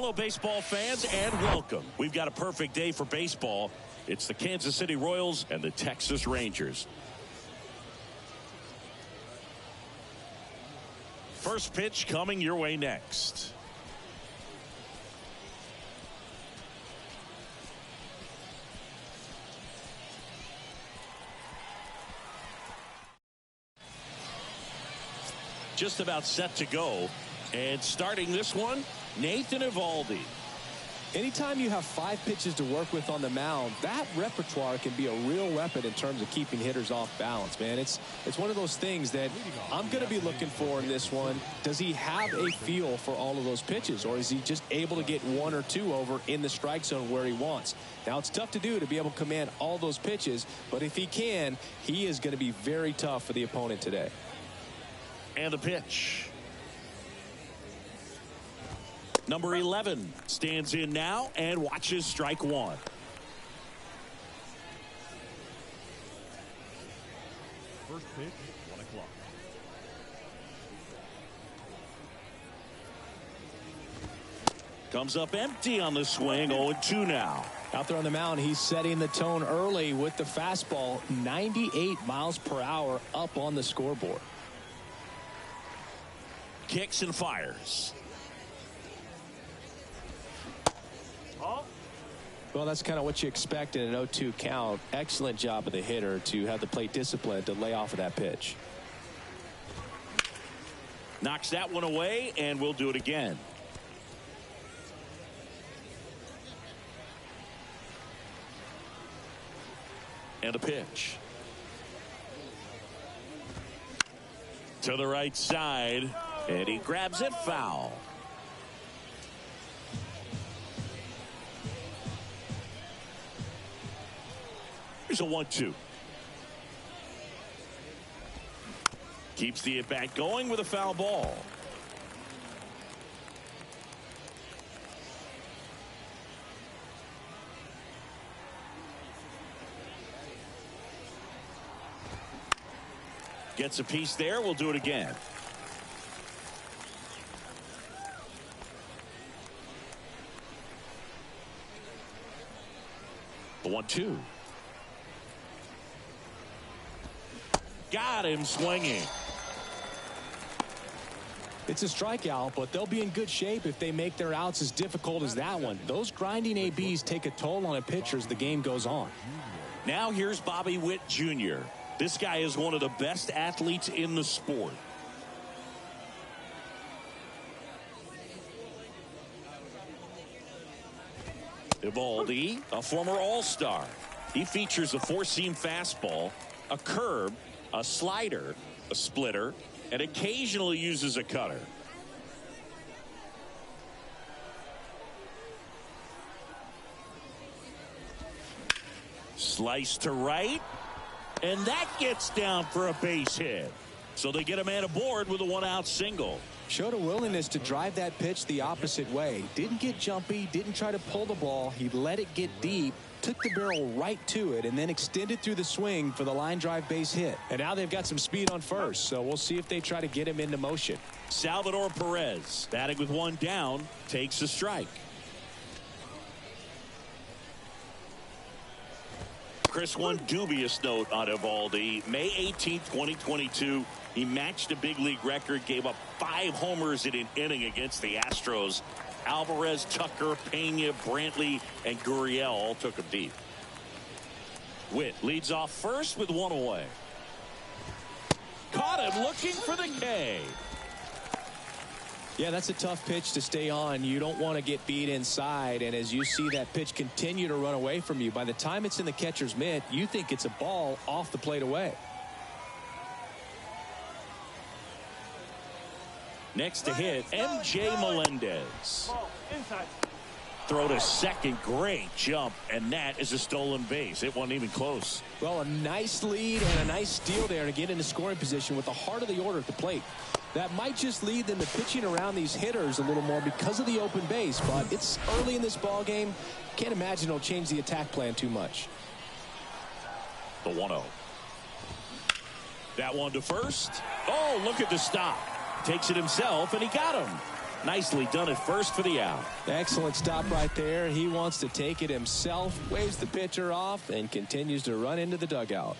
Hello, baseball fans, and welcome. We've got a perfect day for baseball. It's the Kansas City Royals and the Texas Rangers. First pitch coming your way next. Just about set to go. And starting this one, Nathan Eovaldi. Anytime you have 5 pitches to work with on the mound, that repertoire can be a real weapon in terms of keeping hitters off balance, man. It's one of those things that I'm going to be looking for in this one. Does he have a feel for all of those pitches, or is he just able to get 1 or 2 over in the strike zone where he wants? Now, it's tough to do, to be able to command all those pitches, but if he can, he is going to be very tough for the opponent today. And the pitch. Number 11 stands in now and watches strike 1. First pitch, 1 o'clock. Comes up empty on the swing. 0-2 now. Out there on the mound, he's setting the tone early with the fastball. 98 miles per hour up on the scoreboard. Kicks and fires. Well, that's kind of what you expect in an 0-2 count. Excellent job of the hitter to have the plate discipline to lay off of that pitch. Knocks that one away, and we'll do it again. And a pitch. To the right side, and he grabs it foul. Here's a 1-2. Keeps the at-bat going with a foul ball. Gets a piece there. We'll do it again. The 1-2. Got him swinging. It's a strikeout, but they'll be in good shape if they make their outs as difficult as that one. Those grinding ABs take a toll on a pitcher as the game goes on. Now here's Bobby Witt Jr. This guy is one of the best athletes in the sport. Eovaldi, a former All-Star. He features a 4-seam fastball, a curve, a slider, a splitter, and occasionally uses a cutter. Slice to right, and that gets down for a base hit. So they get a man aboard with a 1-out single. Showed a willingness to drive that pitch the opposite way. Didn't get jumpy, didn't try to pull the ball. He let it get deep, took the barrel right to it, and then extended through the swing for the line drive base hit. And now they've got some speed on first, so we'll see if they try to get him into motion. Salvador Perez, batting with 1 down, takes a strike. Chris, one dubious note on Eovaldi. May 18th, 2022, he matched a big league record, gave up 5 homers in an inning against the Astros. Alvarez, Tucker, Pena, Brantley, and Gurriel all took him deep. Witt leads off first with 1 away. Caught him looking for the K. Yeah, that's a tough pitch to stay on. You don't want to get beat inside, and as you see that pitch continue to run away from you, by the time it's in the catcher's mitt, you think it's a ball off the plate away. Next to hit, M.J. Melendez. Throw to second, great jump, and that is a stolen base. It wasn't even close. Well, a nice lead and a nice steal there to get into scoring position with the heart of the order at the plate. That might just lead them to pitching around these hitters a little more because of the open base, but it's early in this ball game. Can't imagine it'll change the attack plan too much. The 1-0. That one to first. Oh, look at the stop. Takes it himself, and he got him. Nicely done at first for the out. Excellent stop right there. He wants to take it himself, waves the pitcher off, and continues to run into the dugout.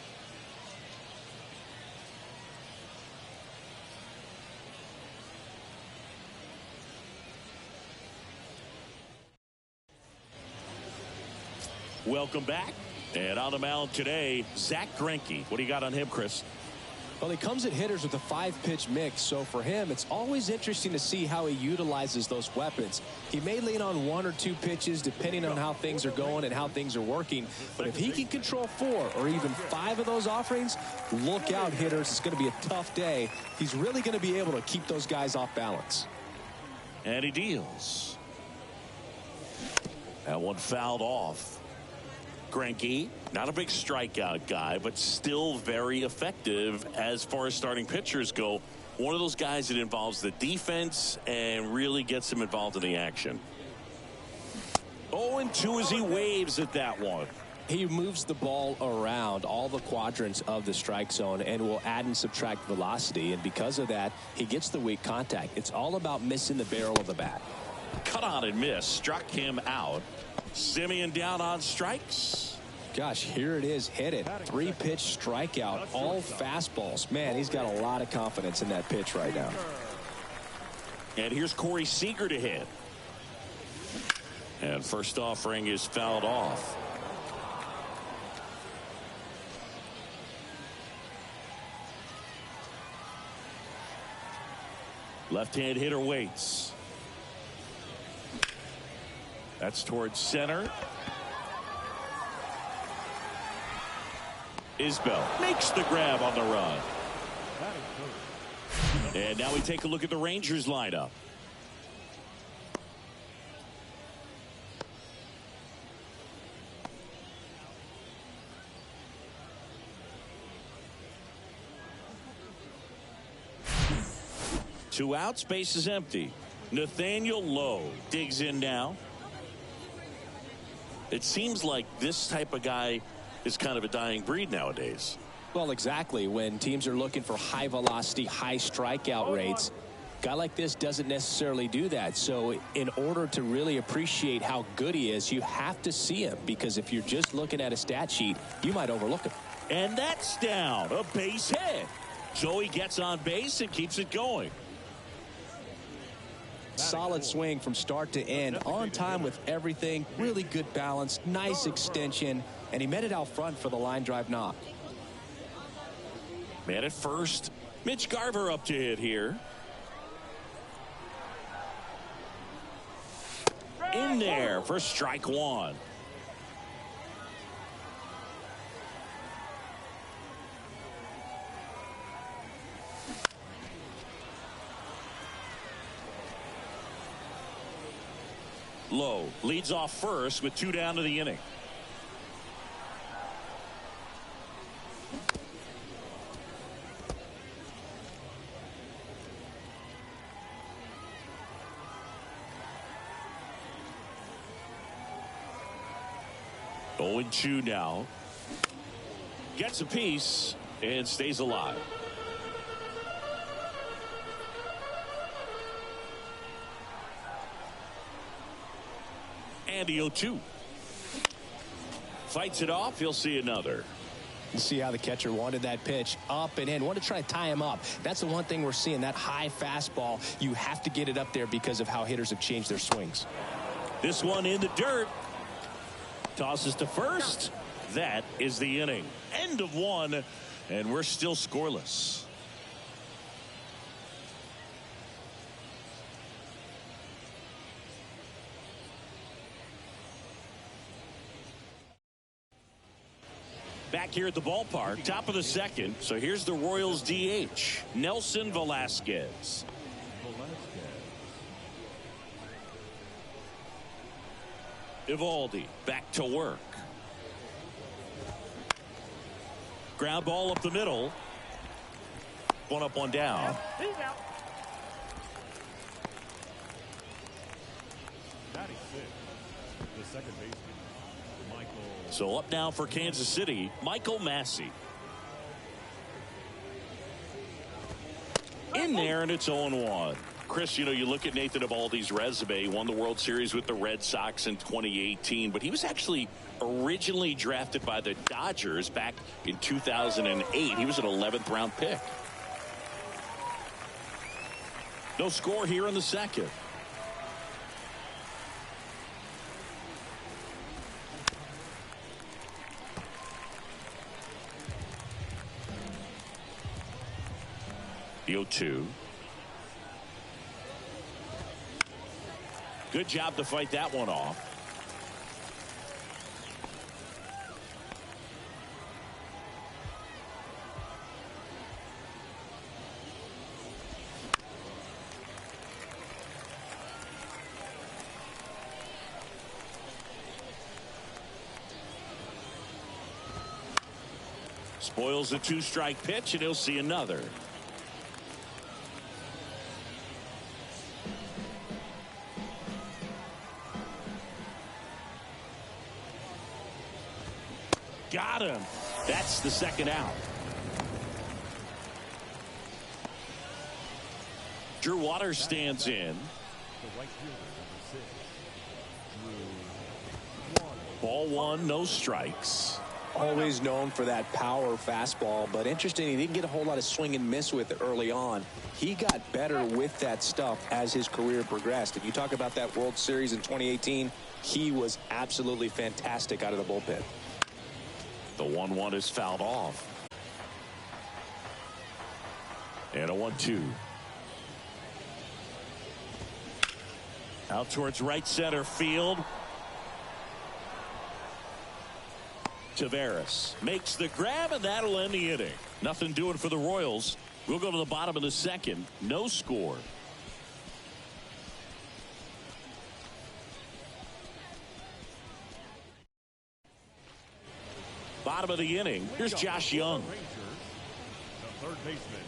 Welcome back. And on the mound today, Zach Greinke. What do you got on him, Chris? Well, he comes at hitters with a 5-pitch mix, so for him, it's always interesting to see how he utilizes those weapons. He may lean on 1 or 2 pitches depending on how things are going and how things are working, but if he can control 4 or even 5 of those offerings, look out, hitters. It's going to be a tough day. He's really going to be able to keep those guys off balance. And he deals. That one fouled off. Greinke, not a big strikeout guy, but still very effective as far as starting pitchers go. One of those guys that involves the defense and really gets him involved in the action. 0-2 as he waves at that one. He moves the ball around all the quadrants of the strike zone and will add and subtract velocity, and because of that, he gets the weak contact. It's all about missing the barrel of the bat. Cut on and miss, struck him out. Simeon down on strikes. Gosh, here it is, hit it. 3-pitch strikeout, all fastballs. Man, he's got a lot of confidence in that pitch right now. And here's Corey Seager to hit. And first offering is fouled off. Left-hand hitter waits. That's towards center. Isbell makes the grab on the run. And now we take a look at the Rangers lineup. Two outs, base is empty. Nathaniel Lowe digs in now. It seems like this type of guy is kind of a dying breed nowadays. Well, exactly. When teams are looking for high velocity, high strikeout rates, a guy like this doesn't necessarily do that. So in order to really appreciate how good he is, you have to see him, because if you're just looking at a stat sheet, you might overlook him. And that's down, a base hit. Joey gets on base and keeps it going. Solid swing from start to end, on time with everything, really good balance, nice extension, and he met it out front for the line drive knock. Man at first, Mitch Garver up to hit here. In there for strike one. Lowe leads off first with 2 down to the inning. Oh, 0-2 now. Gets a piece and stays alive. And the 0-2. Fights it off. He'll see another. You see how the catcher wanted that pitch up and in. Wanted to try to tie him up. That's the one thing we're seeing, that high fastball. You have to get it up there because of how hitters have changed their swings. This one in the dirt. Tosses to first. That is the inning. End of one. And we're still scoreless. Back here at the ballpark, top of the second. So here's the Royals DH, Nelson Velasquez. Evaldi back to work. Ground ball up the middle. One up, one down. He's out. Batting sixth, the second baseman, Michael. So up now for Kansas City, Michael Massey. In there, and it's 0-1. Chris, you know, you look at Nathan Eovaldi's resume. He won the World Series with the Red Sox in 2018, but he was actually originally drafted by the Dodgers back in 2008. He was an 11th round pick. No score here in the second. The 0-2. Good job to fight that one off. Spoils the 2-strike pitch, and he'll see another. Got him. That's the second out. Drew Waters stands in. Ball one, no strikes. Always known for that power fastball, but interesting, he didn't get a whole lot of swing and miss with it early on. He got better with that stuff as his career progressed. If you talk about that World Series in 2018, he was absolutely fantastic out of the bullpen. The 1-1 is fouled off. And a 1-2. Out towards right center field. Taveras makes the grab, and that'll end the inning. Nothing doing for the Royals. We'll go to the bottom of the second. No score. Bottom of the inning. Here's Josh Young. The third baseman.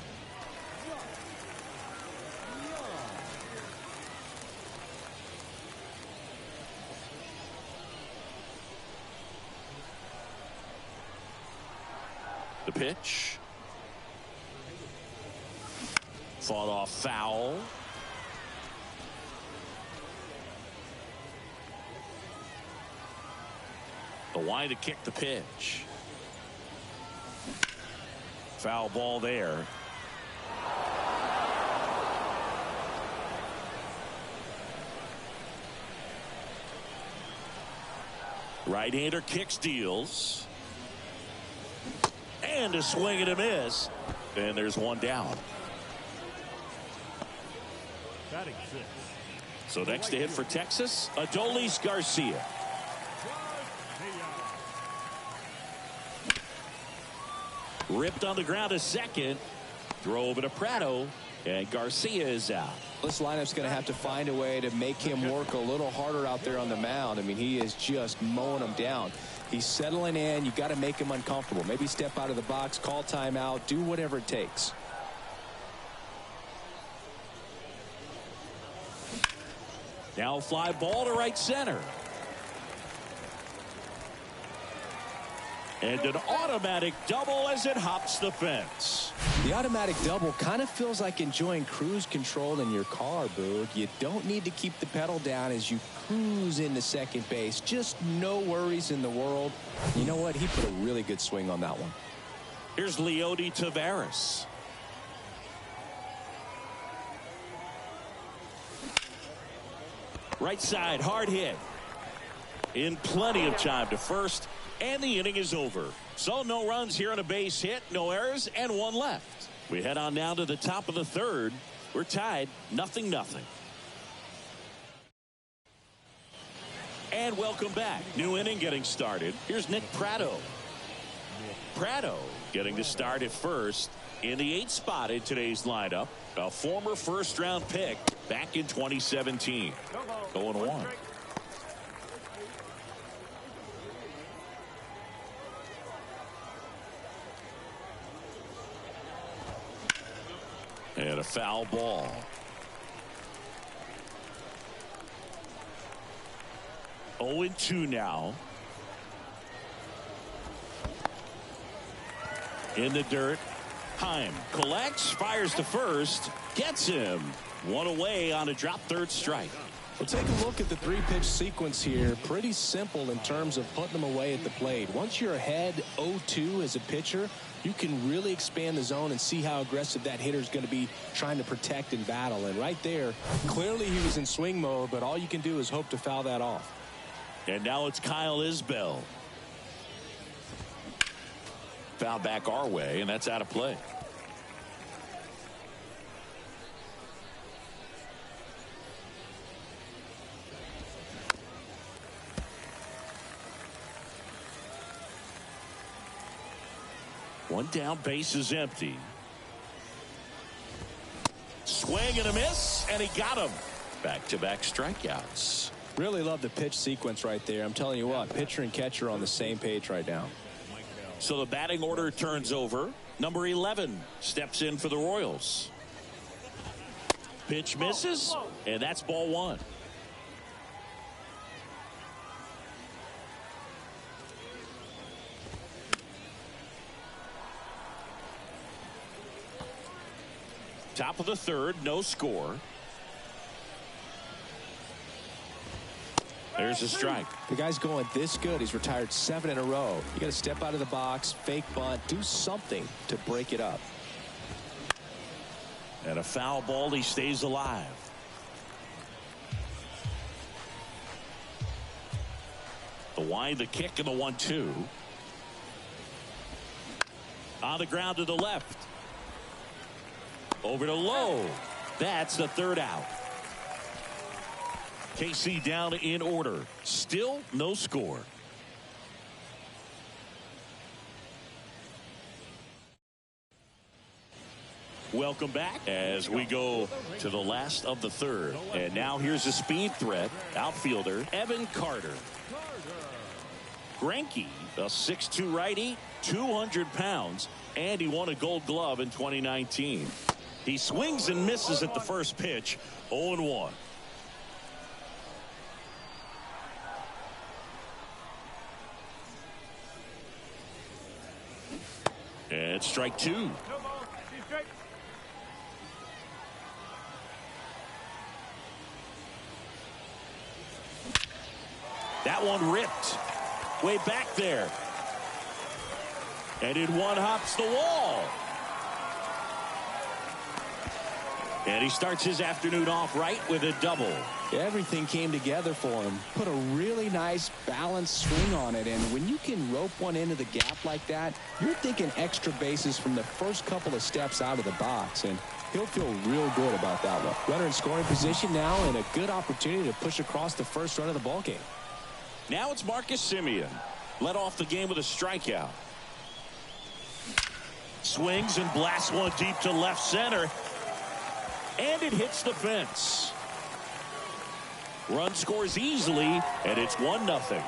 The pitch. Fought off foul. The line to kick the pitch. Foul ball there. Right-hander kicks, deals. And a swing and a miss. And there's one down. Batting six. So next to hit for Texas, Adolis Garcia. Ripped on the ground a second. Throw over to Prado. And Garcia is out. This lineup's going to have to find a way to make him work a little harder out there on the mound. I mean, he is just mowing them down. He's settling in. You got to make him uncomfortable. Maybe step out of the box, call timeout, do whatever it takes. Now a fly ball to right center. And an automatic double as it hops the fence. The automatic double kind of feels like enjoying cruise control in your car, Boog. You don't need to keep the pedal down as you cruise into second base. Just no worries in the world. You know what? He put a really good swing on that one. Here's Leody Taveras. Right side, hard hit. In plenty of time to first. And the inning is over. So no runs here on a base hit, no errors, and one left. We head on down to the top of the third. We're tied 0-0. And welcome back. New inning getting started. Here's Nick Prado. Prado getting to start at first in the 8th spot in today's lineup. A former first-round pick back in 2017. 0-1. And a foul ball. Oh, 2 now. In the dirt. Heim collects, fires to first, gets him. One away on a drop third strike. Well, take a look at the three-pitch sequence here. Pretty simple in terms of putting them away at the plate. Once you're ahead 0-2 as a pitcher, you can really expand the zone and see how aggressive that hitter is going to be trying to protect and battle. And right there, clearly he was in swing mode, but all you can do is hope to foul that off. And now it's Kyle Isbell. Foul back our way, and that's out of play. One down, base is empty. Swing and a miss, and he got him. Back-to-back strikeouts. Really love the pitch sequence right there. I'm telling you what, pitcher and catcher are on the same page right now. So the batting order turns over. Number 11 steps in for the Royals. Pitch misses, and that's ball one. Top of the third, no score. There's a strike. The guy's going this good. He's retired 7 in a row. You got to step out of the box, fake bunt, do something to break it up. And a foul ball, he stays alive. The wind, the kick, and the 1-2. On the ground to the left. Over to Lowe. That's the third out. KC down in order. Still no score. Welcome back as we go to the last of the third. And now here's a speed threat. Outfielder Evan Carter. Greinke, a 6'2 righty, 200 pounds, and he won a Gold Glove in 2019. He swings and misses at the first pitch. 0-1. And strike two. That one ripped way back there. And in one hops the wall. And he starts his afternoon off right with a double. Everything came together for him. Put a really nice balanced swing on it. And when you can rope one into the gap like that, you're thinking extra bases from the first couple of steps out of the box. And he'll feel real good about that one. Runner in scoring position now and a good opportunity to push across the first run of the ball game. Now it's Marcus Semien. Led off the game with a strikeout. Swings and blasts one deep to left center. And it hits the fence. Run scores easily, and it's 1-0.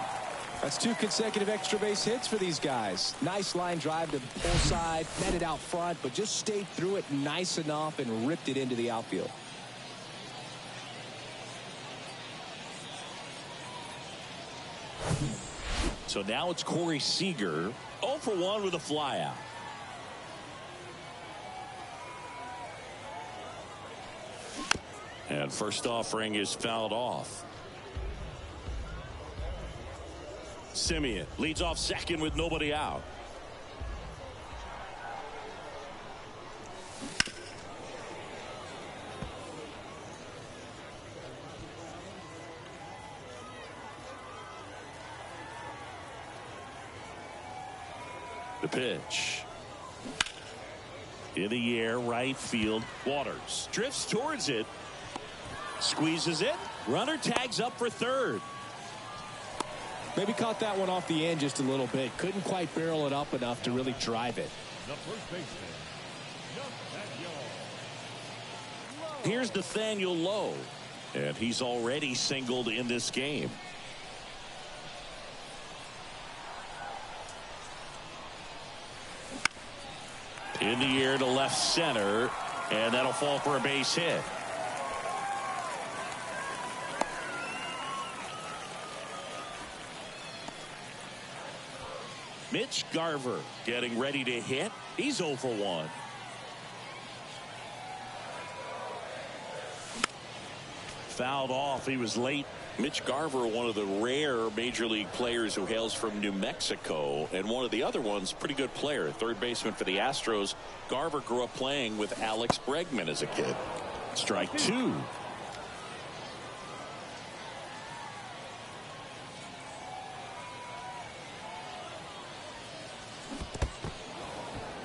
That's 2 consecutive extra base hits for these guys. Nice line drive to the pull side, netted out front, but just stayed through it nice enough and ripped it into the outfield. So now it's Corey Seager, 0 for 1 with a flyout. And first offering is fouled off. Semien leads off second with nobody out. The pitch. In the air, right field. Waters drifts towards it. Squeezes it. Runner tags up for third. Maybe caught that one off the end just a little bit. Couldn't quite barrel it up enough to really drive it. The first baseman. Here's Nathaniel Lowe. And he's already singled in this game. In the air to left center. And that'll fall for a base hit. Mitch Garver getting ready to hit. He's 0 for 1. Fouled off. He was late. Mitch Garver, one of the rare major league players who hails from New Mexico, and one of the other ones, pretty good player, third baseman for the Astros. Garver grew up playing with Alex Bregman as a kid. Strike two.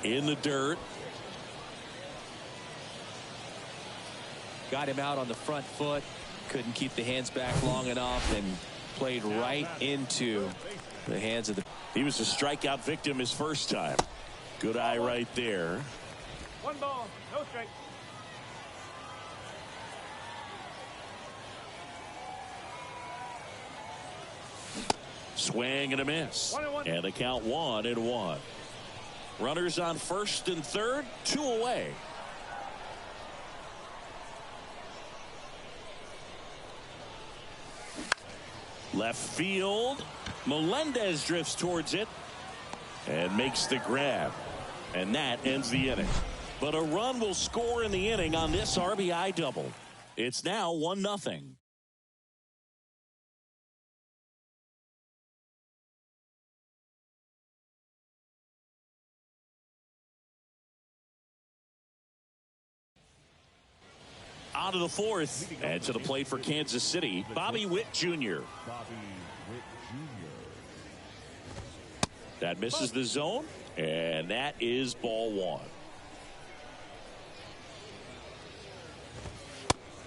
In the dirt. Got him out on the front foot. Couldn't keep the hands back long enough and played right into the hands of the. He was a strikeout victim his first time. Good eye right there. One ball, no strike. Swing and a miss. And the count 1-1. Runners on first and third, 2 away. Left field. Melendez drifts towards it and makes the grab. And that ends the inning. But a run will score in the inning on this RBI double. It's now 1-0. On to the fourth, and to the plate for Kansas City, Bobby Witt Jr. Bobby Witt Jr. That misses the zone, and that is ball one.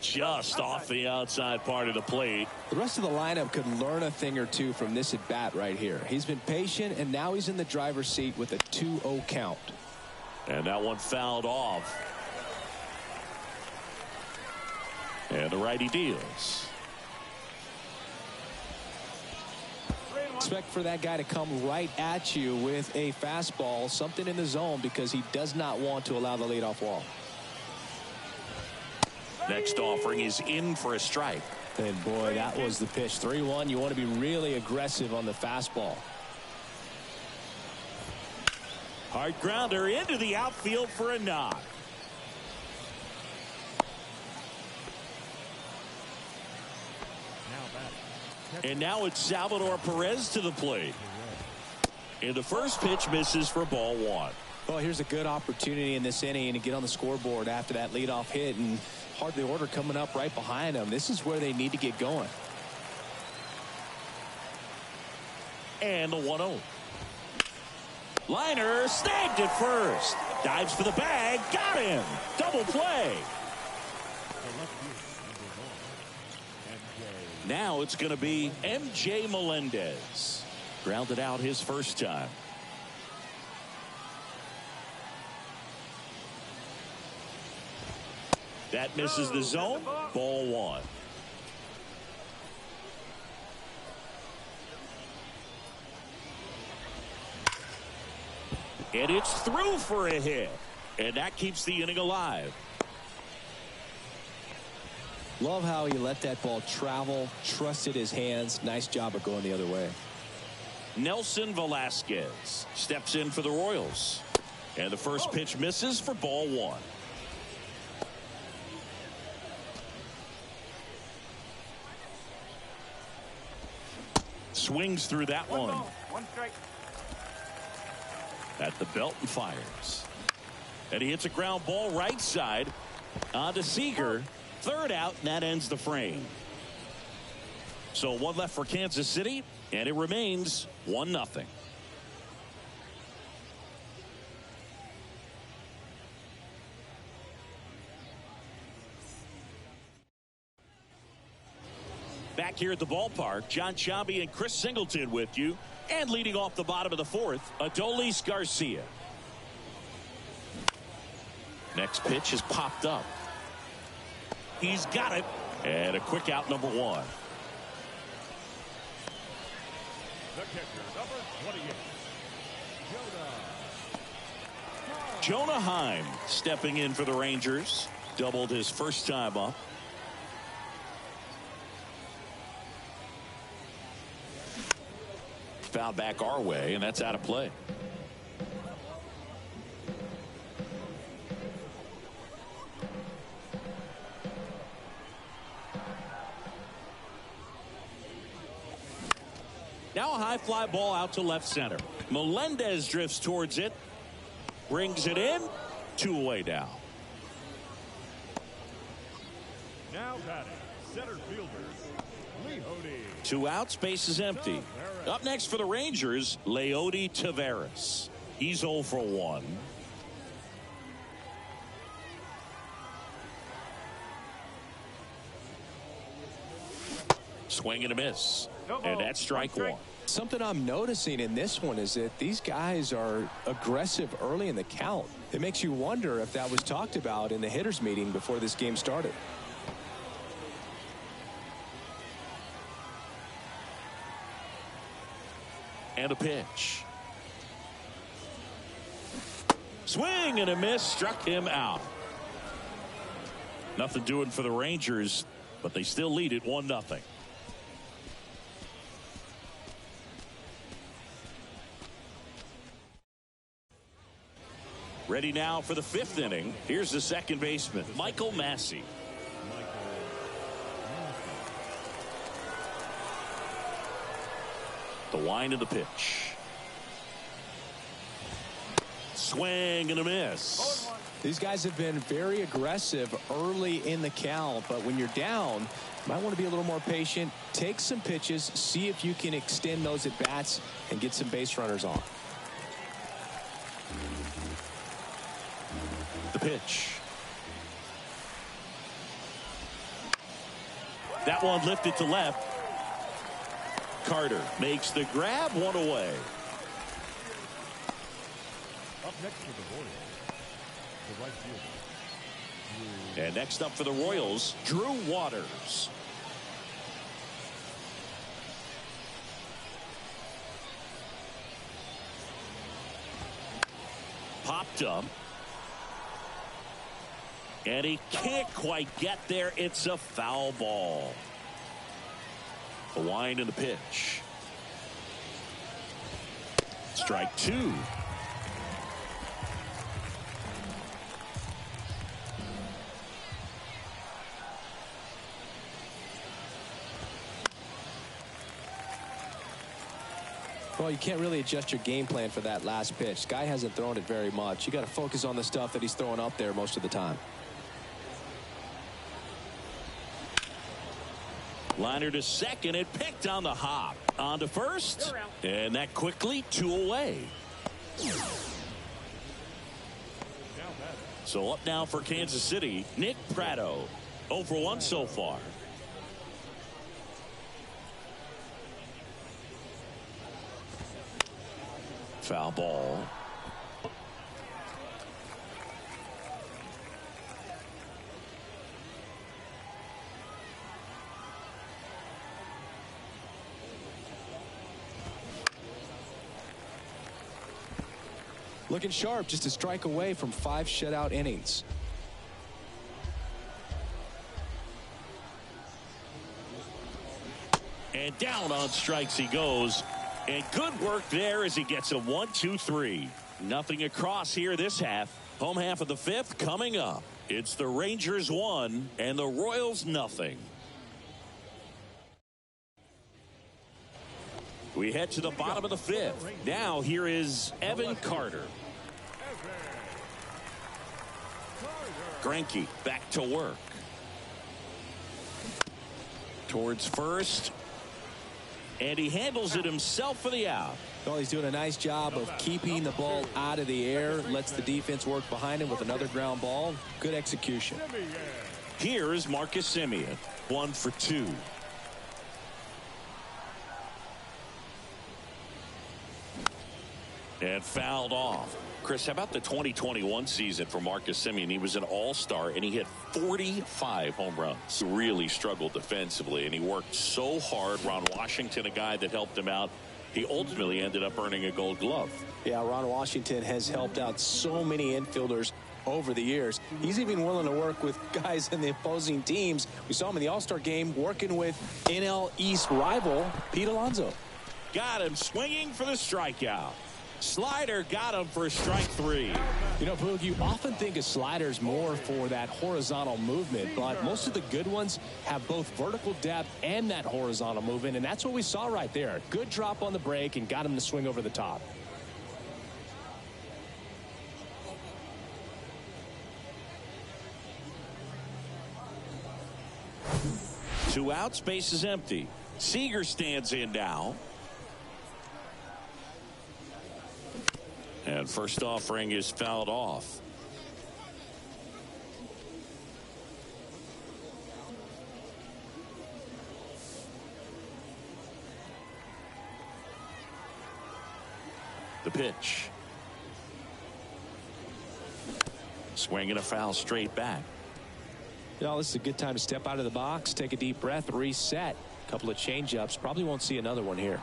Just off the outside part of the plate. The rest of the lineup could learn a thing or two from this at bat right here. He's been patient, and now he's in the driver's seat with a 2-0 count. And that one fouled off. And the righty deals. Expect for that guy to come right at you with a fastball, something in the zone, because he does not want to allow the leadoff walk. Next offering is in for a strike. And boy, that was the pitch. 3-1. You want to be really aggressive on the fastball. Hard grounder into the outfield for a knock. And now it's Salvador Perez to the plate. And the first pitch misses for ball one. Well, here's a good opportunity in this inning to get on the scoreboard after that leadoff hit, and hardly order coming up right behind them. This is where they need to get going. And the 1-0. Liner snagged at first. Dives for the bag. Got him. Double play. Now it's going to be MJ Melendez. Grounded out his first time. That misses the zone. Ball one. And it's through for a hit. And that keeps the inning alive. Love how he let that ball travel, trusted his hands. Nice job of going the other way. Nelson Velasquez steps in for the Royals. And the first pitch misses for ball one. Swings through that one. One strike. At the belt and fires. And he hits a ground ball right side on to Seager. Third out, and that ends the frame. So one left for Kansas City, and it remains 1-0. Back here at the ballpark, John Sciambi and Chris Singleton with you. And leading off the bottom of the fourth, Adolis Garcia. Next pitch is popped up. He's got it. And a quick out, number one. The catcher, number 28. Jonah Heim stepping in for the Rangers. Doubled his first time up. Foul back our way, and that's out of play. Now a high fly ball out to left center. Melendez drifts towards it. Brings it in. 2 away now. Now batting, center fielder, Leody. 2 outs, base is empty. Up next for the Rangers, Leody Taveras. He's 0 for 1. Swing and a miss. And that's strike 1. Something I'm noticing in this one is that these guys are aggressive early in the count. It makes you wonder if that was talked about in the hitters meeting before this game started. And a pitch. Swing and a miss, struck him out. Nothing doing for the Rangers, but they still lead it 1-0. Ready now for the 5th inning. Here's the second baseman, Michael Massey. The wind of the pitch. Swing and a miss. These guys have been very aggressive early in the count, but when you're down, you might want to be a little more patient. Take some pitches, see if you can extend those at bats and get some base runners on. The pitch. That one lifted to left. Carter makes the grab, 1 away. Up next for the Royals, the right fielder. And next up for the Royals, Drew Waters. Popped up. And he can't quite get there. It's a foul ball. The wind and the pitch. Strike 2. Well, you can't really adjust your game plan for that last pitch. Guy hasn't thrown it very much. You got to focus on the stuff that he's throwing up there most of the time. Liner to second. It picked on the hop. On to first. And that quickly 2 away. So up now for Kansas City, Nick Pratto. 0 for 1 so far. Foul ball. Looking sharp, just a strike away from 5 shutout innings. And down on strikes he goes. And good work there as he gets a 1-2-3. Nothing across here this half. Home half of the 5th coming up. It's the Rangers 1 and the Royals nothing. We head to the bottom of the 5th. Now here is Evan Carter. Greinke back to work. Towards first. And he handles it himself for the out. Well, he's doing a nice job of keeping the ball out of the air. Lets the defense work behind him with another ground ball. Good execution. Here is Marcus Semien. 1 for 2. And fouled off. Chris, how about the 2021 season for Marcus Semien? He was an all-star, and he hit 45 home runs. He really struggled defensively, and he worked so hard. Ron Washington, a guy that helped him out, he ultimately ended up earning a Gold Glove. Yeah, Ron Washington has helped out so many infielders over the years. He's even willing to work with guys in the opposing teams. We saw him in the All-Star game working with NL East rival Pete Alonso. Got him swinging for the strikeout. Slider got him for strike 3. You know, Boog, you often think of sliders more for that horizontal movement, but most of the good ones have both vertical depth and that horizontal movement, and that's what we saw right there. Good drop on the break and got him to swing over the top. Two outs, base is empty. Seager stands in now. And first offering is fouled off. The pitch. Swinging a foul straight back. You know, this is a good time to step out of the box, take a deep breath, reset. A couple of change-ups. Probably won't see another one here.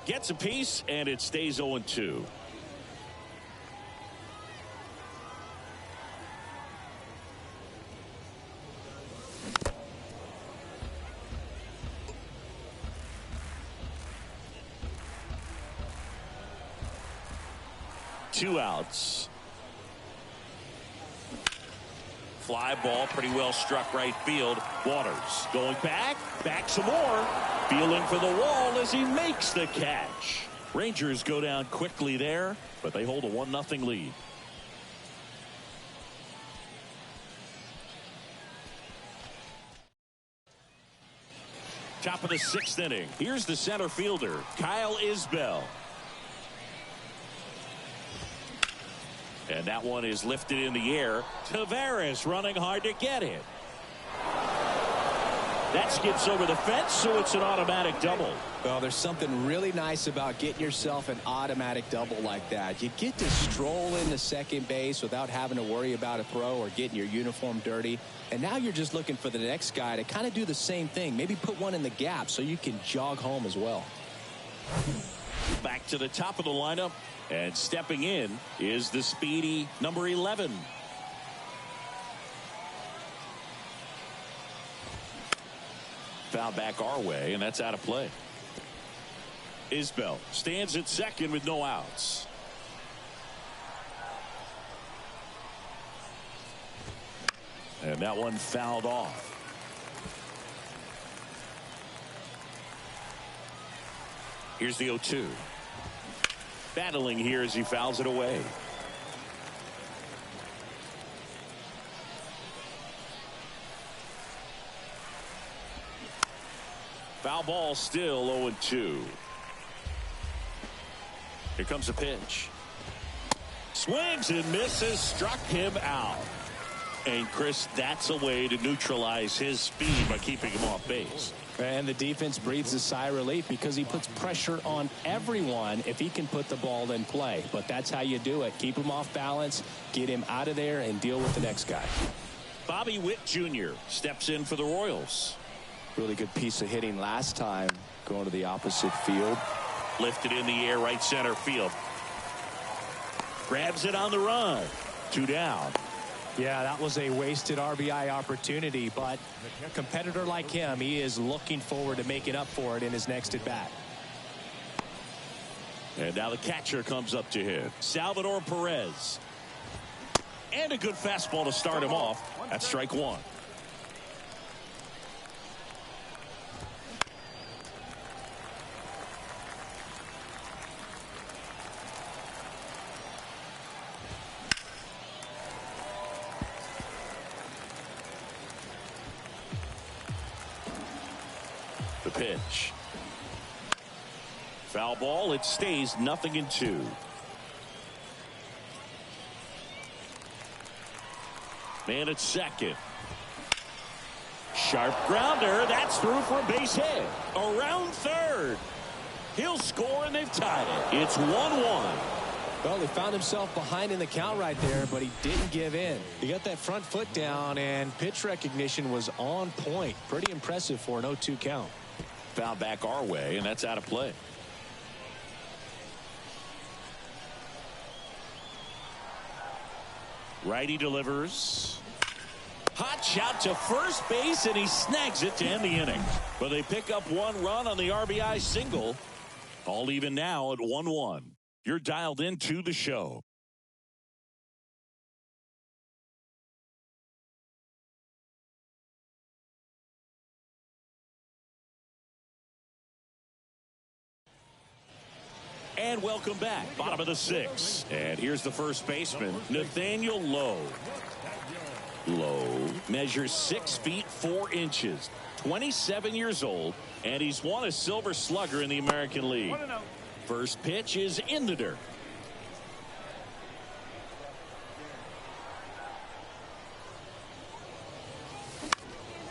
Gets a piece, and it stays 0-2. Two outs. Fly ball, pretty well struck right field. Waters going back some more. Feeling for the wall as he makes the catch. Rangers go down quickly there, but they hold a 1-0 lead. Top of the 6th inning. Here's the center fielder, Kyle Isbell. And that one is lifted in the air. Tavares running hard to get it. That skips over the fence, so it's an automatic double. Well, there's something really nice about getting yourself an automatic double like that. You get to stroll into second base without having to worry about a throw or getting your uniform dirty. And now you're just looking for the next guy to kind of do the same thing. Maybe put one in the gap so you can jog home as well. Back to the top of the lineup. And stepping in is the speedy number 11. Foul back our way, and that's out of play. Isbell stands at second with no outs. And that one fouled off. Here's the 0-2. Battling here as he fouls it away. Foul ball, still 0-2. Here comes a pitch. Swings and misses, struck him out. And Chris, that's a way to neutralize his speed by keeping him off base. And the defense breathes a sigh of relief because he puts pressure on everyone if he can put the ball in play. But that's how you do it. Keep him off balance, get him out of there, and deal with the next guy. Bobby Witt Jr. steps in for the Royals. Really good piece of hitting last time, going to the opposite field. Lifted in the air, right center field. Grabs it on the run. 2 down. Yeah, that was a wasted RBI opportunity, but a competitor like him, he is looking forward to making up for it in his next at bat. And now the catcher comes up to him, Salvador Perez. And a good fastball to start him off. That's strike 1. The pitch. Foul ball. It stays 0-2. Man at second. Sharp grounder. That's through for a base hit. Around third. He'll score, and they've tied it. It's 1-1. Well, he found himself behind in the count right there, but he didn't give in. He got that front foot down, and pitch recognition was on point. Pretty impressive for an 0-2 count. Foul back our way, and that's out of play. Righty delivers. Hot shot to first base, and he snags it to end the inning. But they pick up one run on the RBI single. All even now at 1-1. You're dialed into the show. And welcome back. Bottom of the sixth. And here's the first baseman, Nathaniel Lowe. Lowe measures 6 feet 4 inches, 27 years old, and he's won a Silver Slugger in the American League. First pitch is in the dirt.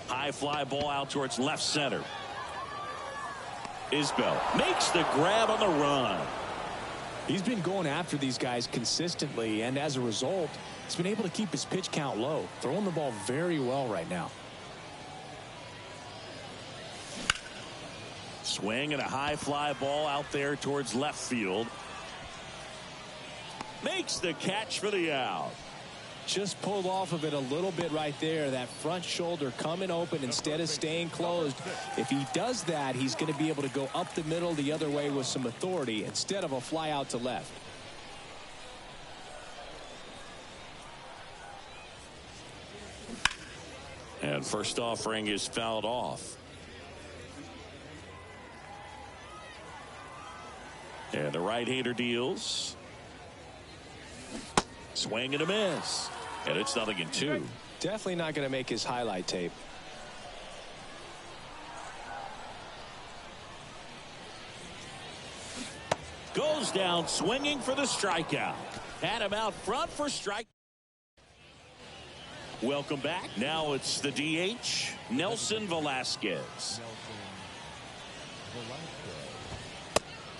High fly ball out towards left center. Isbell makes the grab on the run. He's been going after these guys consistently, and as a result, he's been able to keep his pitch count low, throwing the ball very well right now. Swing and a high fly ball out there towards left field. Makes the catch for the out. Just pulled off of it a little bit right there. That front shoulder coming open instead of staying closed. If he does that, he's going to be able to go up the middle the other way with some authority instead of a fly out to left. And first offering is fouled off. And the right-hander deals. Swing and a miss. And it's 0-2. Definitely not going to make his highlight tape. Goes down swinging for the strikeout. Had him out front for strike. Welcome back. Now it's the DH, Nelson Velasquez.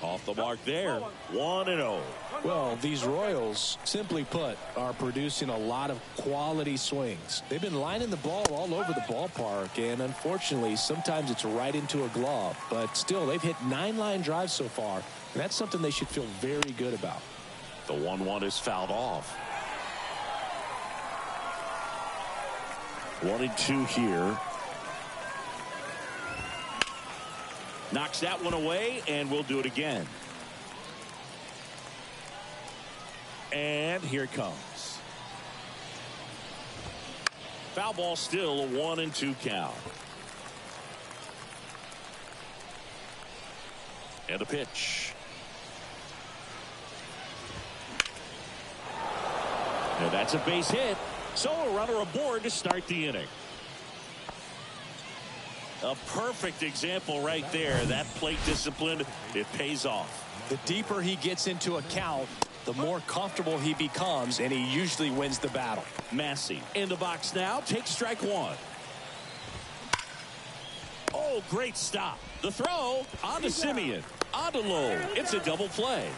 Off the mark there. 1-0. Well, these Royals, simply put, are producing a lot of quality swings. They've been lining the ball all over the ballpark, and unfortunately, sometimes it's right into a glove. But still, they've hit 9 line drives so far, and that's something they should feel very good about. The 1-1 is fouled off. 1-2 here. Knocks that one away, and we'll do it again. And here it comes. Foul ball, still a 1-2 count. And the pitch. And that's a base hit. So a runner aboard to start the inning. A perfect example right there. That plate discipline, it pays off. The deeper he gets into a count, the more comfortable he becomes, and he usually wins the battle. Massey in the box now. Takes strike one. Oh, great stop. The throw on to Simeon. On to Lowe. It's a double play.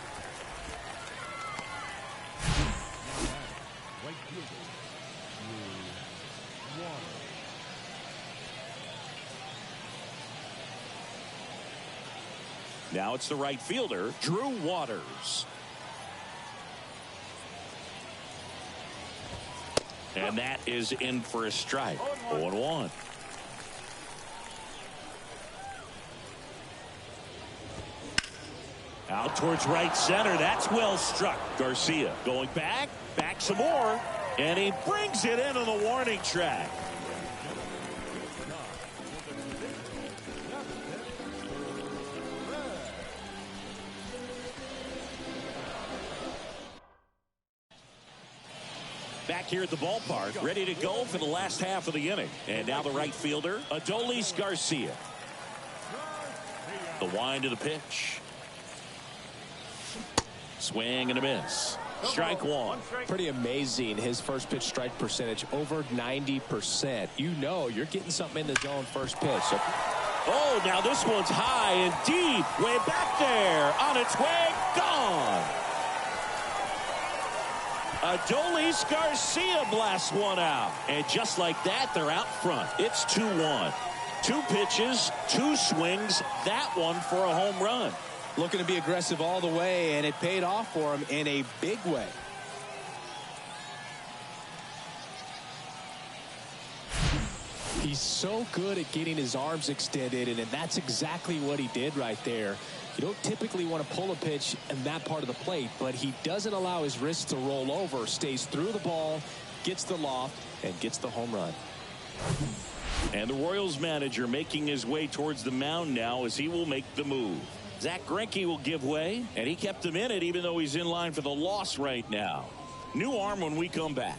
Now it's the right fielder, Drew Waters. And that is in for a strike. 0-1. Out towards right center. That's well struck. Garcia going back some more, and he brings it into the warning track. Back here at the ballpark, ready to go for the last half of the inning. And now the right fielder, Adolis Garcia. The wind of the pitch. Swing and a miss. Strike one. Pretty amazing, his first pitch strike percentage, over 90%. You know you're getting something in the zone first pitch. So oh, now this one's high and deep. Way back there. On its way. Gone. Adolis Garcia blasts one out. And just like that, they're out front. It's 2-1. 2 pitches, 2 swings. That one for a home run. Looking to be aggressive all the way, and it paid off for him in a big way. He's so good at getting his arms extended, and that's exactly what he did right there. You don't typically want to pull a pitch in that part of the plate, but he doesn't allow his wrists to roll over, stays through the ball, gets the loft, and gets the home run. And the Royals manager making his way towards the mound now as he will make the move. Zach Greinke will give way, and he kept him in it even though he's in line for the loss right now. New arm when we come back.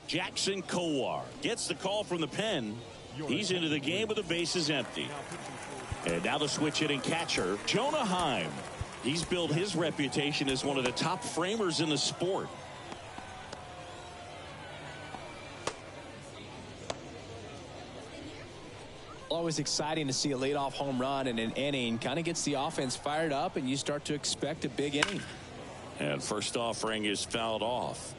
Jackson Kowar gets the call from the pen. He's into the game with the bases empty. And now the switch hitting catcher, Jonah Heim. He's built his reputation as one of the top framers in the sport. Always exciting to see a leadoff home run in an inning. Kind of gets the offense fired up, and you start to expect a big inning. And first offering is fouled off.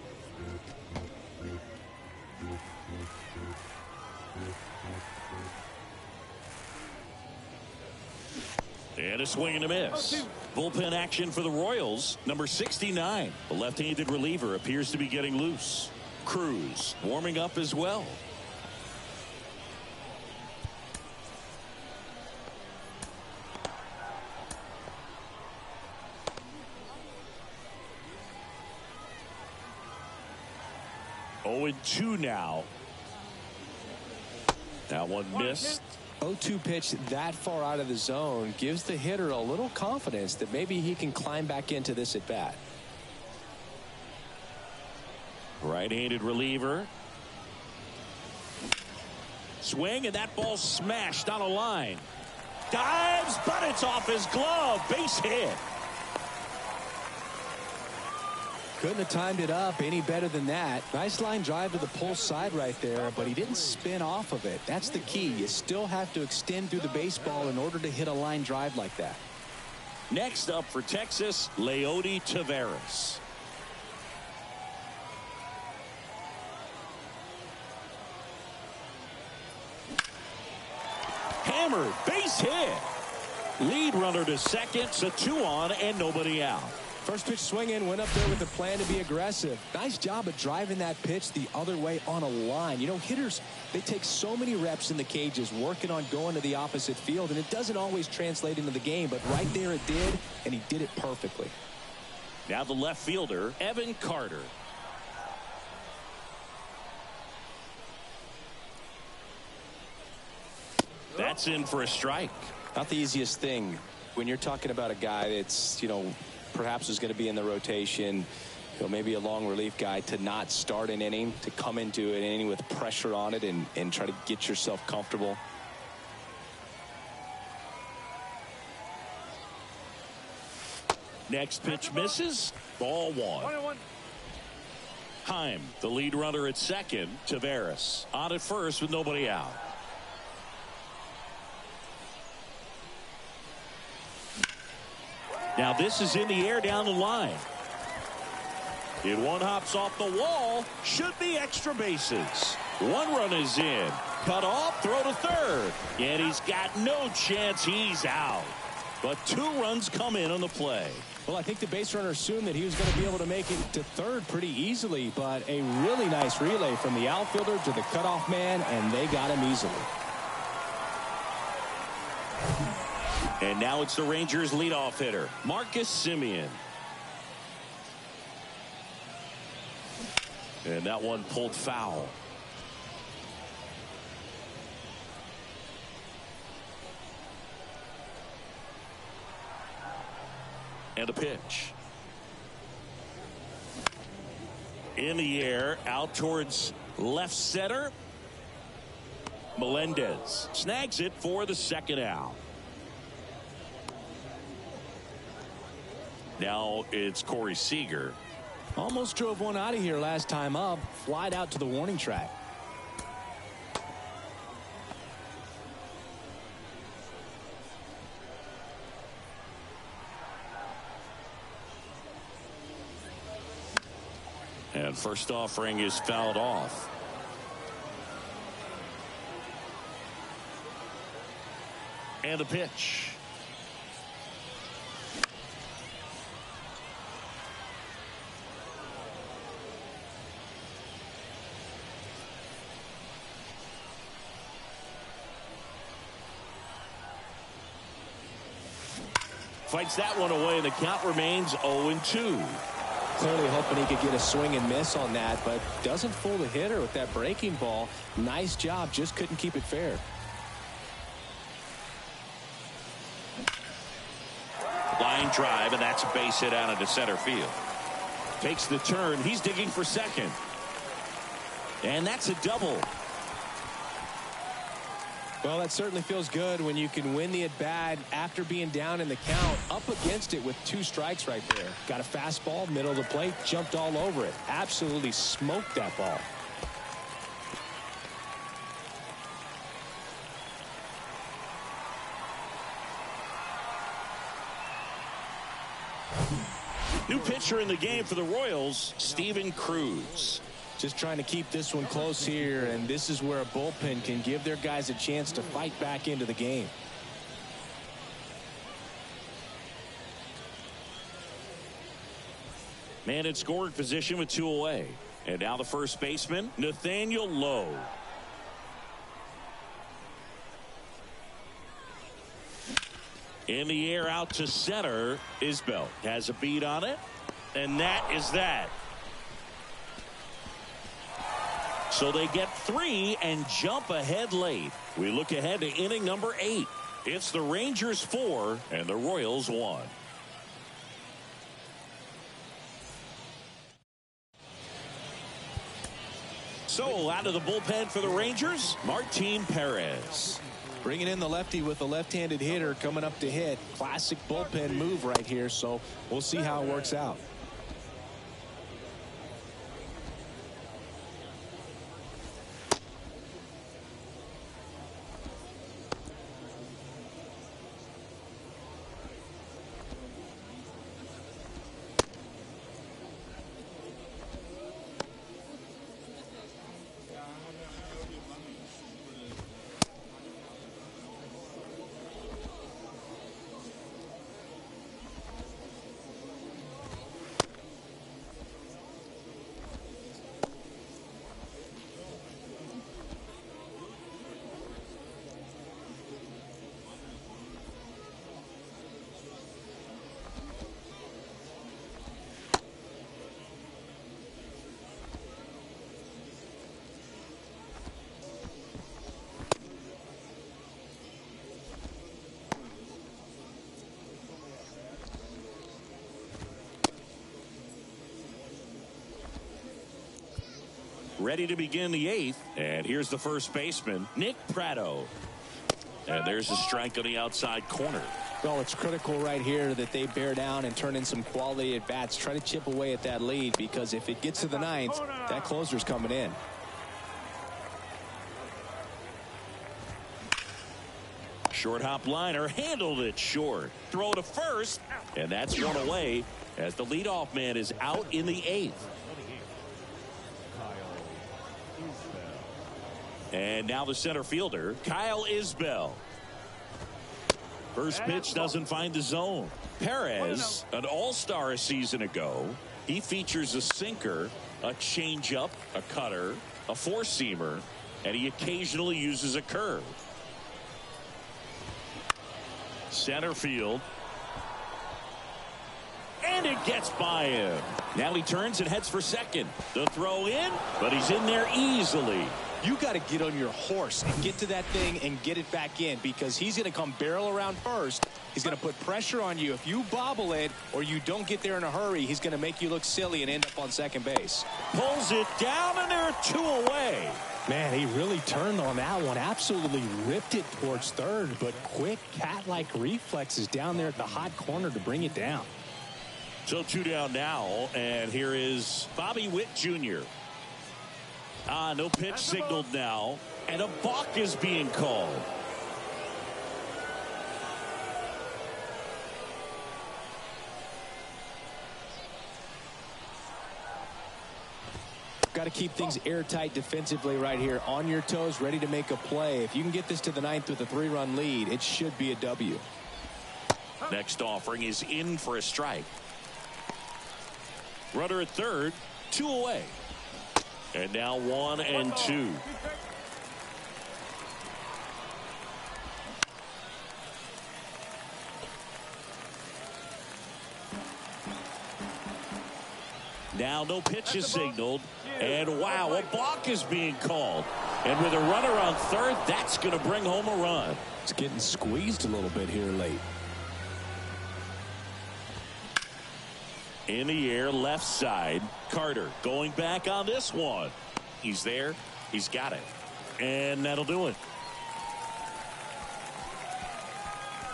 And a swing and a miss. Bullpen action for the Royals. Number 69. The left-handed reliever appears to be getting loose. Cruz warming up as well. Oh, and 2 now. That one missed. 0-2 pitch that far out of the zone gives the hitter a little confidence that maybe he can climb back into this at bat. Right-handed reliever. Swing, and that ball smashed on a line. Dives, but it's off his glove. Base hit. Couldn't have timed it up any better than that. Nice line drive to the pull side right there, but he didn't spin off of it. That's the key. You still have to extend through the baseball in order to hit a line drive like that. Next up for Texas, Leody Taveras. Hammered, base hit. Lead runner to second, so 2 on and nobody out. First pitch swinging, went up there with a plan to be aggressive. Nice job of driving that pitch the other way on a line. You know, hitters, they take so many reps in the cages working on going to the opposite field, and it doesn't always translate into the game, but right there it did, and he did it perfectly. Now the left fielder, Evan Carter. That's in for a strike. Not the easiest thing when you're talking about a guy that's, you know, perhaps is going to be in the rotation, you know, maybe a long relief guy, to not start an inning, to come into an inning with pressure on it and try to get yourself comfortable. Next pitch misses. Ball 1. Heim, the lead runner at second. Taveras on at first with nobody out. Now this is in the air down the line. It one hops off the wall. Should be extra bases. 1 run is in. Cut off, throw to third. And he's got no chance. He's out. But 2 runs come in on the play. Well, I think the base runner assumed that he was going to be able to make it to third pretty easily, but a really nice relay from the outfielder to the cutoff man, and they got him easily. And now it's the Rangers leadoff hitter, Marcus Semien. And that one pulled foul. And a pitch. In the air, out towards left center. Melendez snags it for the second out. Now it's Corey Seager. Almost drove one out of here last time up. Flied out to the warning track. And first offering is fouled off. And the pitch. fights that one away, and the count remains 0-2. Clearly hoping he could get a swing and miss on that, but doesn't fool the hitter with that breaking ball. Nice job, just couldn't keep it fair. Line drive, and that's a base hit out into center field. Takes the turn. He's digging for second. And that's a double. Well, that certainly feels good when you can win the at-bat after being down in the count, up against it with 2 strikes right there. Got a fastball, middle of the plate, jumped all over it. Absolutely smoked that ball. New pitcher in the game for the Royals, Steven Cruz. Just trying to keep this one close here, and this is where a bullpen can give their guys a chance to fight back into the game. Man in scoring position with 2 away. And now the first baseman, Nathaniel Lowe. In the air out to center, Isbell has a beat on it, and that is that. So they get 3 and jump ahead late. We look ahead to inning number 8. It's the Rangers 4 and the Royals 1. So out of the bullpen for the Rangers, Martin Perez. Bringing in the lefty with a left-handed hitter coming up to hit. Classic bullpen move right here, so we'll see how it works out. Ready to begin the 8th, and here's the first baseman, Nick Pratto. And there's a strike on the outside corner. Well, it's critical right here that they bear down and turn in some quality at bats. Try to chip away at that lead, because if it gets to the 9th, that closer's coming in. Short hop liner, handled it short. Throw to first, and that's 1 away as the leadoff man is out in the 8th. And now the center fielder, Kyle Isbell. First pitch doesn't find the zone. Perez, an all-star a season ago. He features a sinker, a changeup, a cutter, a four-seamer, and he occasionally uses a curve. Center field. And it gets by him. Now he turns and heads for second. The throw in, but he's in there easily. You got to get on your horse and get to that thing and get it back in, because he's going to come barrel around first. He's going to put pressure on you. If you bobble it or you don't get there in a hurry, he's going to make you look silly and end up on second base. Pulls it down, and there are 2 away. Man, he really turned on that one. Absolutely ripped it towards third, but quick cat-like reflexes down there at the hot corner to bring it down. So 2 down now, and here is Bobby Witt Jr. No pitch signaled now, and a balk is being called. Got to keep things airtight defensively right here. On your toes, ready to make a play. If you can get this to the 9th with a 3-run lead, it should be a W. Next offering is in for a strike. Runner at third, 2 away. And now 1 and 2. Now no pitch is signaled. And wow, a balk is being called. And with a runner on third, that's going to bring home a run. It's getting squeezed a little bit here late. In the air, left side. Carter going back on this one. He's there. He's got it. And that'll do it.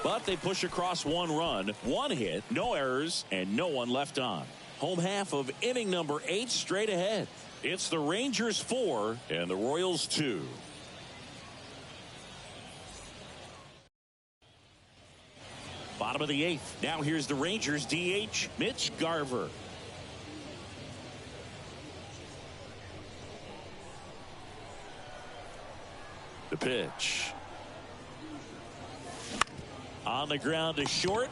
But they push across one run, one hit, no errors, and no one left on. Home half of inning number 8 straight ahead. It's the Rangers 4 and the Royals 2. Bottom of the 8th. Now here's the Rangers DH, Mitch Garver. The pitch. On the ground to short.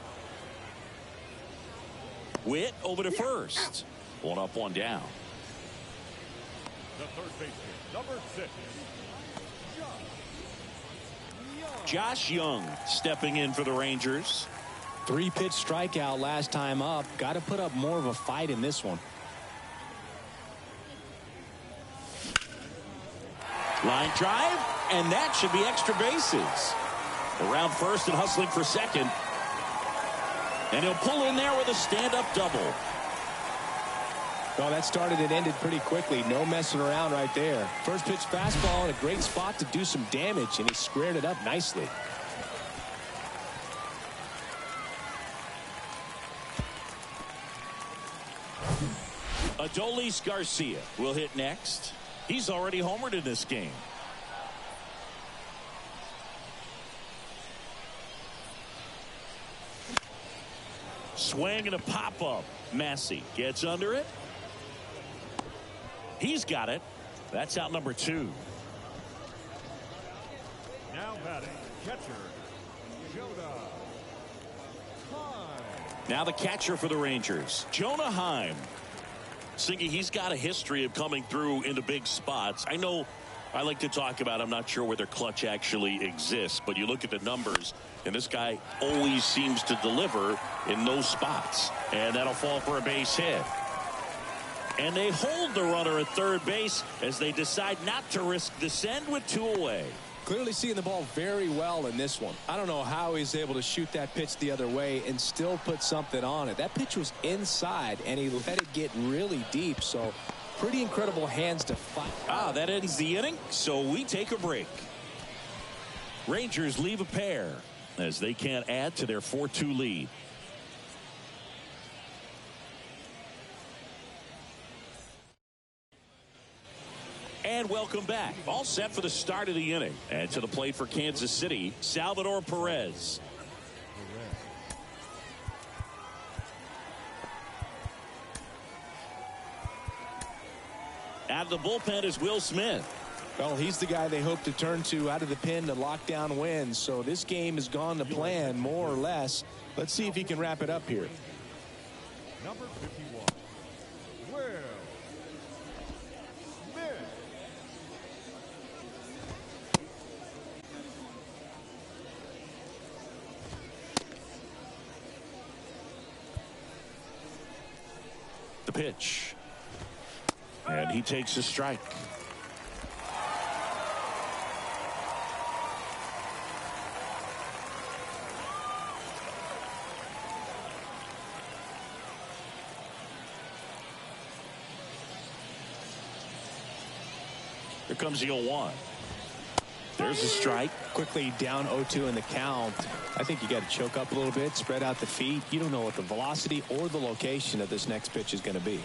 Witt over to first. One up, one down. The third baseman, number 6. Josh Young stepping in for the Rangers. 3-pitch strikeout last time up. Got to put up more of a fight in this one. Line drive, and that should be extra bases. Around first and hustling for second. And he'll pull in there with a stand-up double. Well, that started and ended pretty quickly. No messing around right there. First pitch fastball in a great spot to do some damage, and he squared it up nicely. Adolis Garcia will hit next. He's already homered in this game. Swing and a pop-up. Massey gets under it. He's got it. That's out number 2. Now batting, catcher, Jonah Heim. Now the catcher for the Rangers, Jonah Heim. Singy, he's got a history of coming through into big spots. I know I like to talk about, I'm not sure whether clutch actually exists, but you look at the numbers, and this guy always seems to deliver in those spots. And that'll fall for a base hit. And they hold the runner at third base as they decide not to risk the send with 2 away. Clearly seeing the ball very well in this one. I don't know how he's able to shoot that pitch the other way and still put something on it. That pitch was inside, and he let it get really deep. So pretty incredible hands to fight. That ends the inning, so we take a break. Rangers leave a pair as they can't add to their 4-2 lead. And welcome back. All set for the start of the inning. And to the plate for Kansas City, Salvador Perez. Out of the bullpen is Will Smith. Well, he's the guy they hope to turn to out of the pen to lock down wins. So this game has gone to plan more or less. Let's see if he can wrap it up here. Number 51, Will Smith. The pitch. And he takes a strike. Here comes the 0-1. There's a strike. Quickly down 0-2 in the count. I think you got to choke up a little bit, spread out the feet. You don't know what the velocity or the location of this next pitch is going to be.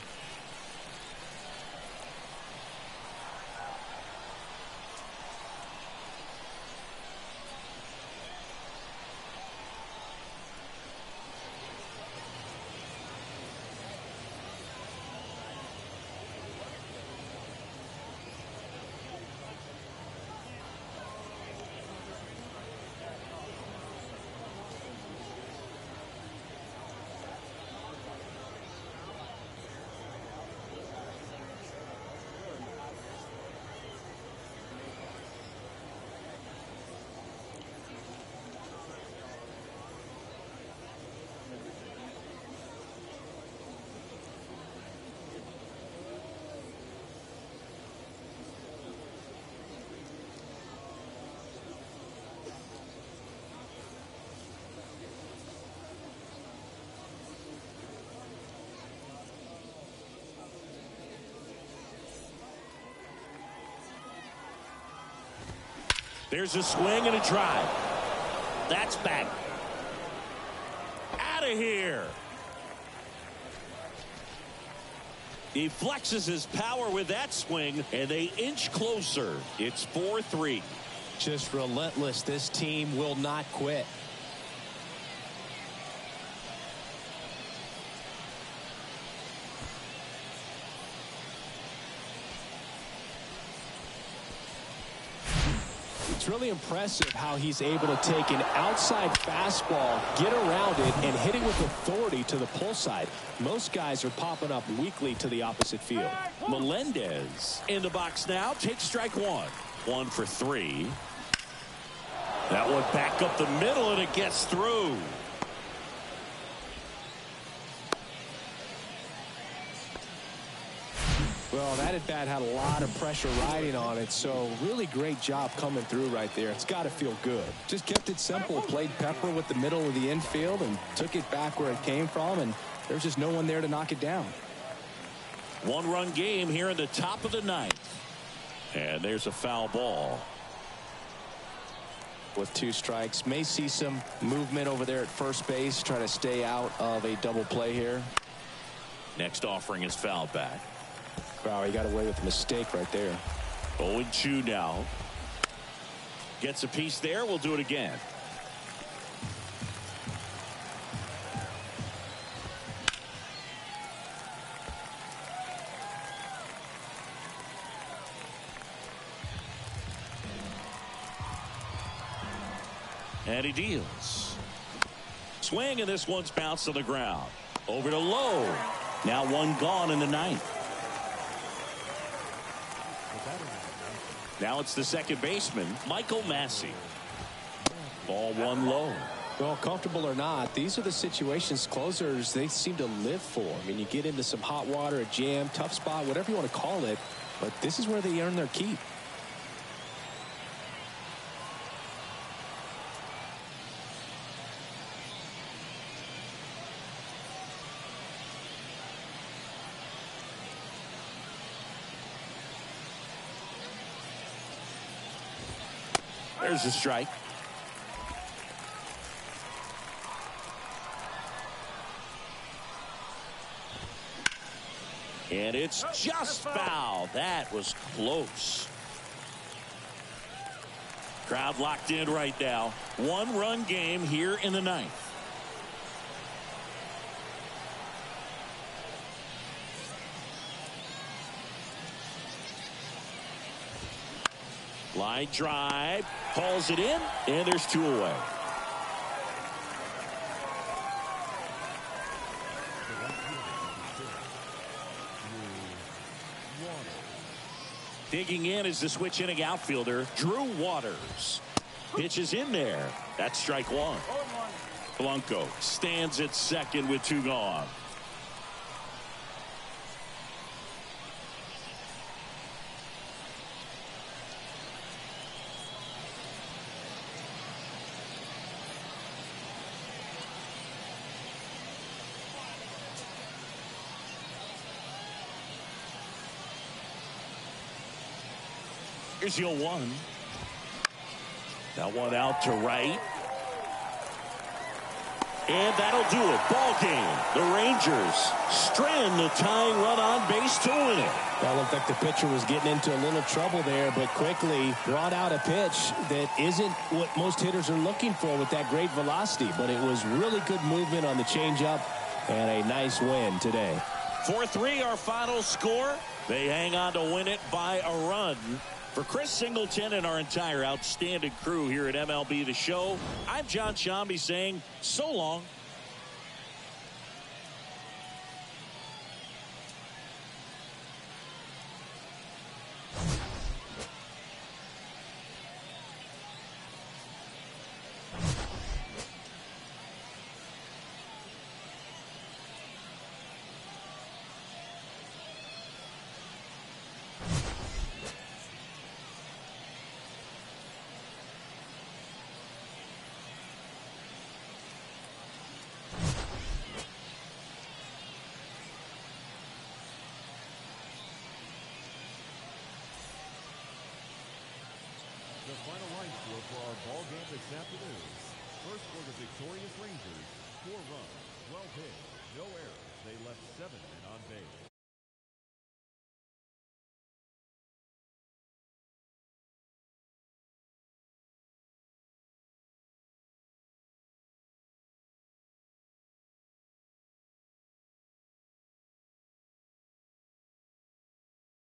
There's a swing and a drive. That's back. Out of here. He flexes his power with that swing, and they inch closer. It's 4-3. Just relentless. This team will not quit. It's really impressive how he's able to take an outside fastball, get around it, and hit it with authority to the pull side. Most guys are popping up weakly to the opposite field. Melendez in the box now. Takes strike one. 1 for 3. That one back up the middle, and it gets through. Well, that at bat had a lot of pressure riding on it, so really great job coming through right there. It's got to feel good. Just kept it simple, played pepper with the middle of the infield and took it back where it came from, and there's just no one there to knock it down. 1-run game here in the top of the 9th. And there's a foul ball. With 2 strikes, may see some movement over there at first base, try to stay out of a double play here. Next offering is fouled back. Wow, he got away with a mistake right there. 0-2 now. Gets a piece there. We'll do it again. And he deals. Swing, and this one's bounced to the ground. Over to Lowe. Now 1 gone in the 9th. Now it's the second baseman, Michael Massey. Ball 1 low. Well, comfortable or not, these are the situations closers they seem to live for. I mean, you get into some hot water, a jam, tough spot, whatever you want to call it, but this is where they earn their keep. There's a strike. And it's just foul. That was close. Crowd locked in right now. 1-run game here in the 9th. Line drive, hauls it in, and there's 2 away. Digging in is the switch inning outfielder, Drew Waters. Pitches in there. That's strike 1. Blanco stands at second with 2 gone. Here's the 0-1. That one out to right. And that'll do it. Ball game. The Rangers strand the tying run on base to win it. Well, looked like the pitcher was getting into a little trouble there, but quickly brought out a pitch that isn't what most hitters are looking for with that great velocity. But it was really good movement on the changeup and a nice win today. 4-3 our final score. They hang on to win it by a run. For Chris Singleton and our entire outstanding crew here at MLB The Show, I'm John Shambi saying so long. The final line score for our ball game this afternoon. First for the victorious Rangers, 4 runs, 12 hits, no errors. They left 7 men on